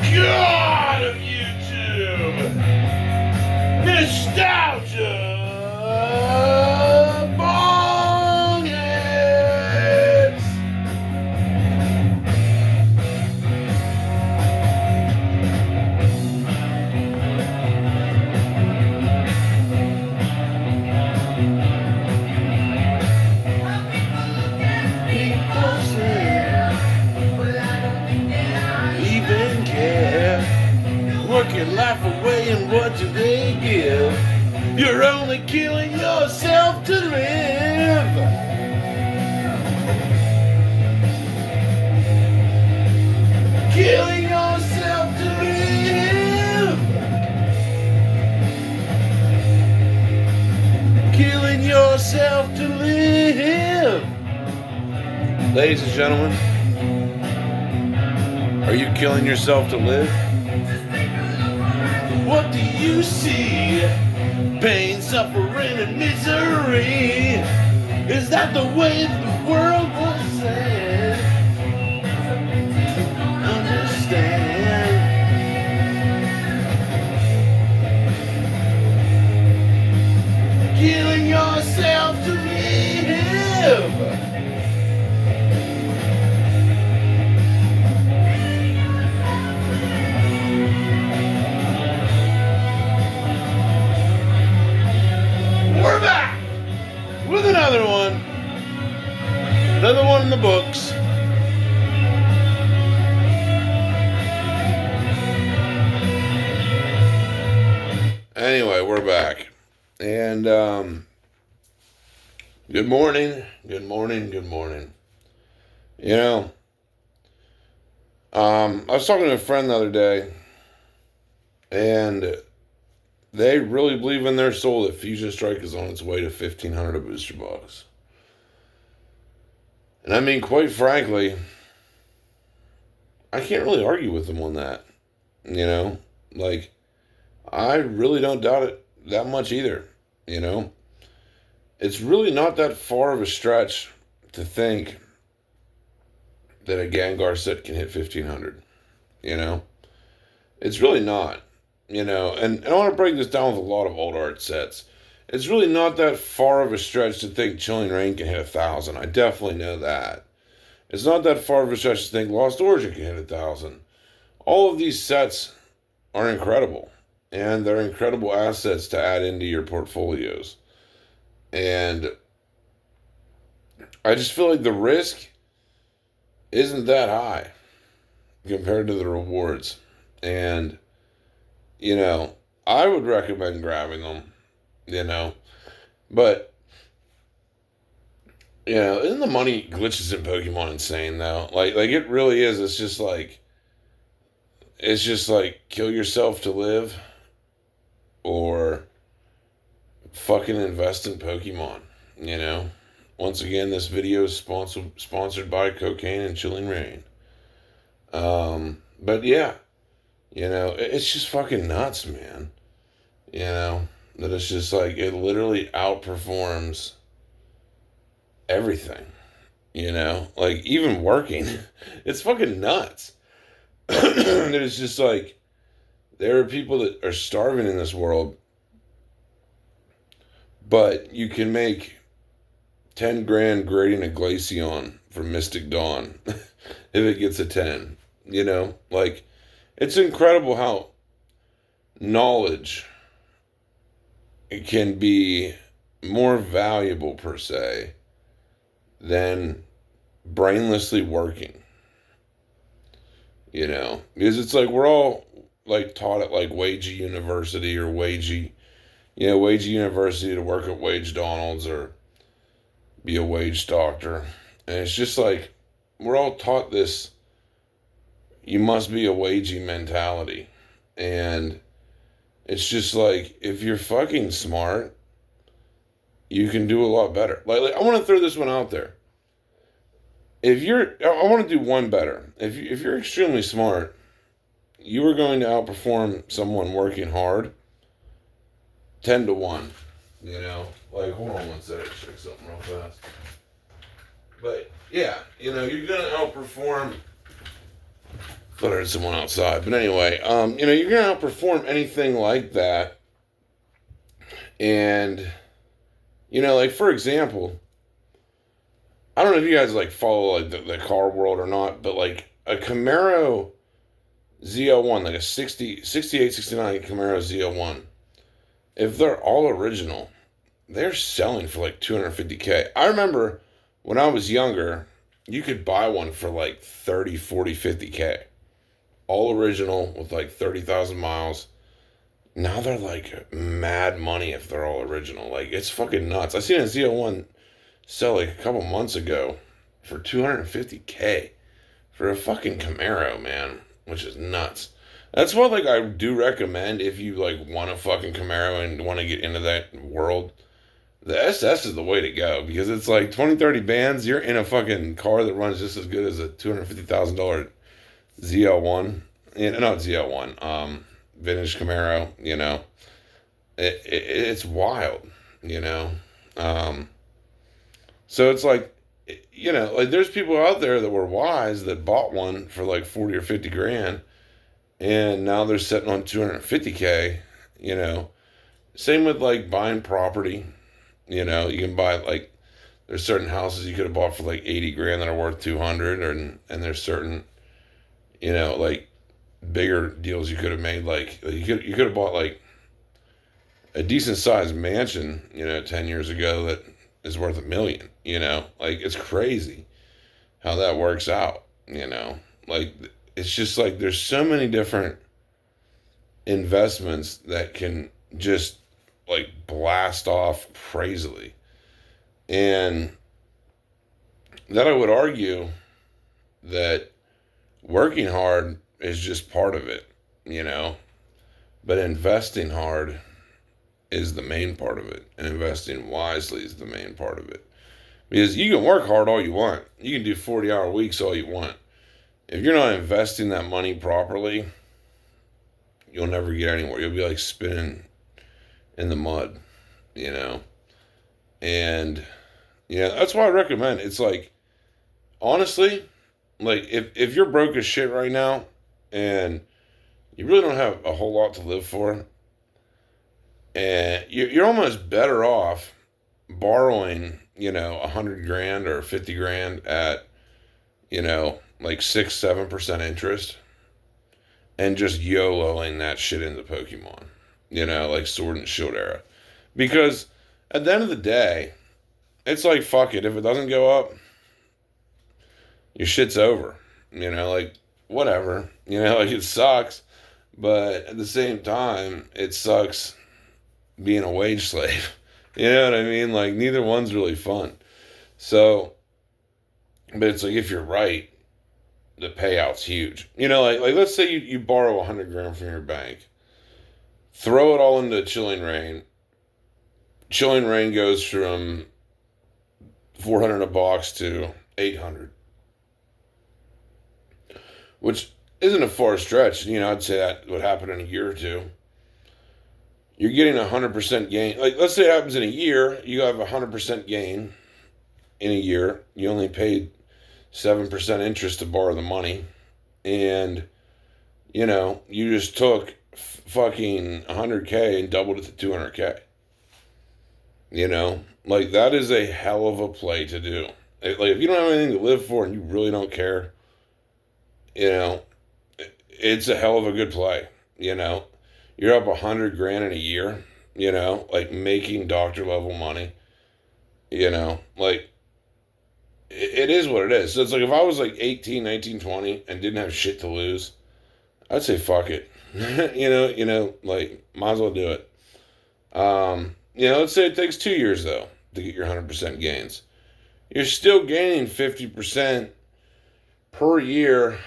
god of YouTube! Nostalgia Bongheads! People say, well, I don't think they even care. Work your life away and what do they give? You're only killing yourself to live. Killing yourself to live. Killing yourself to live. Ladies and gentlemen, are you killing yourself to live? What do you see? Pain, suffering, and misery. Is that the way the world was said? Understand. Killing yourself to live. We're back with another one in the books. Anyway, we're back. And good morning. You know, I was talking to a friend the other day, and they really believe in their soul that Fusion Strike is on its way to 1,500 booster box. And I mean, quite frankly, I can't really argue with them on that. You know? Like, I really don't doubt it that much either. You know? It's really not that far of a stretch to think that a Gengar set can hit 1,500. You know? It's really not. You know, and I want to break this down with a lot of old art sets. It's really not that far of a stretch to think Chilling Reign can hit 1,000. I definitely know that. It's not that far of a stretch to think Lost Origin can hit 1,000. All of these sets are incredible. And they're incredible assets to add into your portfolios. And I just feel like the risk isn't that high compared to the rewards. And you know, I would recommend grabbing them, you know, but, you know, isn't the money glitches in Pokemon insane, though? Like it really is. It's just like kill yourself to live or fucking invest in Pokemon, you know? Once again, this video is sponsored by Cocaine and Chilling Reign. But yeah. You know, it's just fucking nuts, man. You know, that it's just like, it literally outperforms everything. You know, like, even working. It's fucking nuts. That it's just like, there are people that are starving in this world, but you can make 10 grand grading a Glaceon from Mystic Dawn if it gets a 10. You know, like, it's incredible how knowledge can be more valuable, per se, than brainlessly working. You know? Because it's like we're all, like, taught at, like, Wagey University or Wagey University to work at Wage Donald's or be a wage doctor. And it's just like, we're all taught this, you must be a wagey mentality. And it's just like, if you're fucking smart, you can do a lot better. Like I want to throw this one out there. I want to do one better. If you're extremely smart, you are going to outperform someone working hard 10-1. You know? Like, hold on one second, check something real fast. But, yeah, you know, you're going to outperform Thought I heard someone outside. But anyway, you're going to outperform anything like that. And, like, for example, I don't know if you guys, like, follow, like, the car world or not, but, like, a Camaro ZL1, like a 68, 69 Camaro ZL1, if they're all original, they're selling for, like, 250K. I remember when I was younger, you could buy one for, like, 30, 40, 50K. All original with like 30,000 miles. Now they're like mad money if they're all original. Like, it's fucking nuts. I seen a ZL1 sell like a couple months ago for 250K for a fucking Camaro, man, which is nuts. That's why, like, I do recommend, if you like want a fucking Camaro and want to get into that world, the SS is the way to go, because it's like 20, 30 bands. You're in a fucking car that runs just as good as a $250,000 ZL1, not ZL1, vintage Camaro. It's wild, so it's like, like, there's people out there that were wise that bought one for like 40 or 50 grand, and now they're sitting on 250K. Same with like buying property. You can buy, like, there's certain houses you could have bought for like 80 grand that are worth 200, and there's certain, like, bigger deals you could have made. Like, you could have bought like a decent sized mansion, 10 years ago that is worth $1 million. Like, it's crazy how that works out. Like, it's just like there's so many different investments that can just like blast off crazily, and that I would argue that working hard is just part of it, but investing hard is the main part of it, and investing wisely is the main part of it. Because you can work hard all you want. You can do 40-hour weeks all you want. If you're not investing that money properly, you'll never get anywhere. You'll be like spinning in the mud, And, that's why I recommend. It's like, honestly, like, if you're broke as shit right now and you really don't have a whole lot to live for, and you're almost better off borrowing, 100 grand or 50 grand at, like 6-7% interest, and just YOLOing that shit into Pokemon, like Sword and Shield era. Because at the end of the day, it's like, fuck it. If it doesn't go up, your shit's over. Like, whatever. Like, it sucks. But at the same time, it sucks being a wage slave. You know what I mean? Like, neither one's really fun. So, but it's like, if you're right, the payout's huge. Like let's say you borrow 100 grand from your bank. Throw it all into Chilling Reign. Chilling Reign goes from 400 a box to 800, which isn't a far stretch. I'd say that would happen in a year or two. You're getting 100% gain. Like, let's say it happens in a year. You have 100% gain in a year. You only paid 7% interest to borrow the money. And, you just took fucking 100K and doubled it to 200K. Like, that is a hell of a play to do. Like, if you don't have anything to live for and you really don't care, it's a hell of a good play. You're up 100 grand in a year, like making doctor level money, like, it is what it is. So it's like, if I was like 18, 19, 20 and didn't have shit to lose, I'd say fuck it. Like, might as well do it. Let's say it takes 2 years though to get your 100% gains. You're still gaining 50% per year,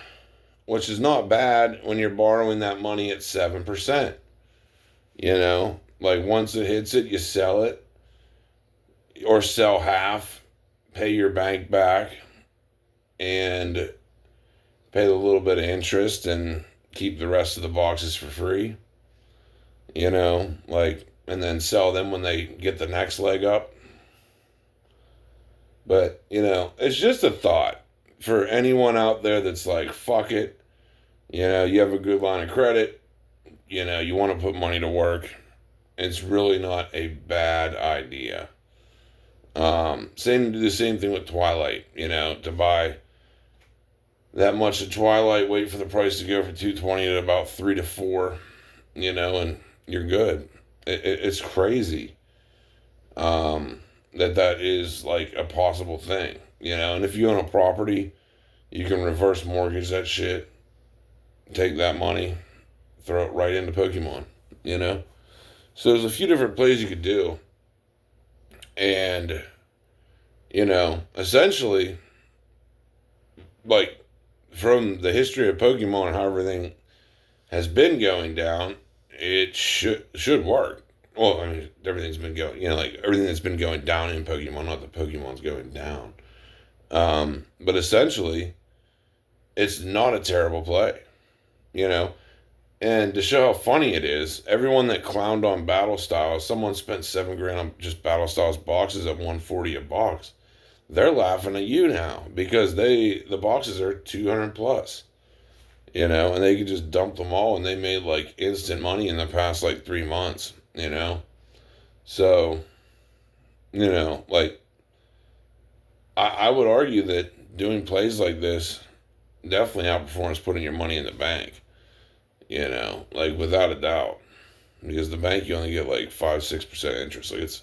which is not bad when you're borrowing that money at 7%. Like, once it hits it, you sell it, or sell half, pay your bank back, and pay a little bit of interest and keep the rest of the boxes for free. Like, and then sell them when they get the next leg up. But, it's just a thought for anyone out there that's like, fuck it, You have a good line of credit, you want to put money to work. It's really not a bad idea. Same do the same thing with Twilight. To buy that much of Twilight, wait for the price to go from 220 to about 3 to 4. And you're good. It's crazy. That is like a possible thing. And if you own a property, you can reverse mortgage that shit, take that money, throw it right into Pokemon. You know. So there's a few different plays you could do, and essentially, like from the history of Pokemon and how everything has been going down, it should work. Well, I mean, everything's been going, like everything that's been going down in Pokemon, not the Pokemon's going down. But essentially, it's not a terrible play, you know. And to show how funny it is, everyone that clowned on Battle Styles, someone spent $7 grand on just Battle Styles boxes at 140 a box. They're laughing at you now because the boxes are 200 plus, and they could just dump them all and they made like instant money in the past like 3 months, So, like I would argue that doing plays like this definitely outperforms putting your money in the bank, like without a doubt. Because the bank you only get like 5-6% interest. Like it's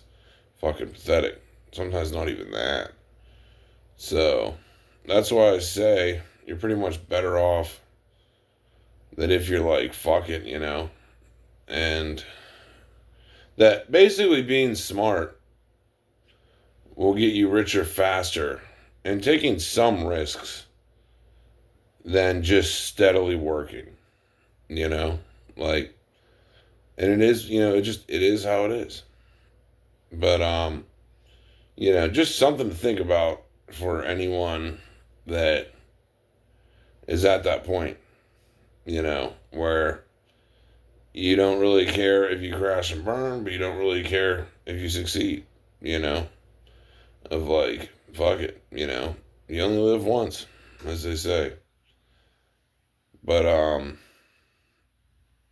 fucking pathetic. Sometimes not even that. So that's why I say you're pretty much better off than if you're like, fuck it, and that basically being smart will get you richer faster and taking some risks than just steadily working, like, and it is, it is how it is. But, just something to think about for anyone that is at that point, where you don't really care if you crash and burn, but you don't really care if you succeed, of like, fuck it, you only live once, as they say. But,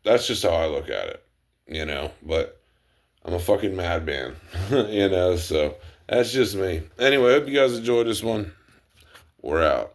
that's just how I look at it, but I'm a fucking madman, so that's just me. Anyway, I hope you guys enjoyed this one. We're out.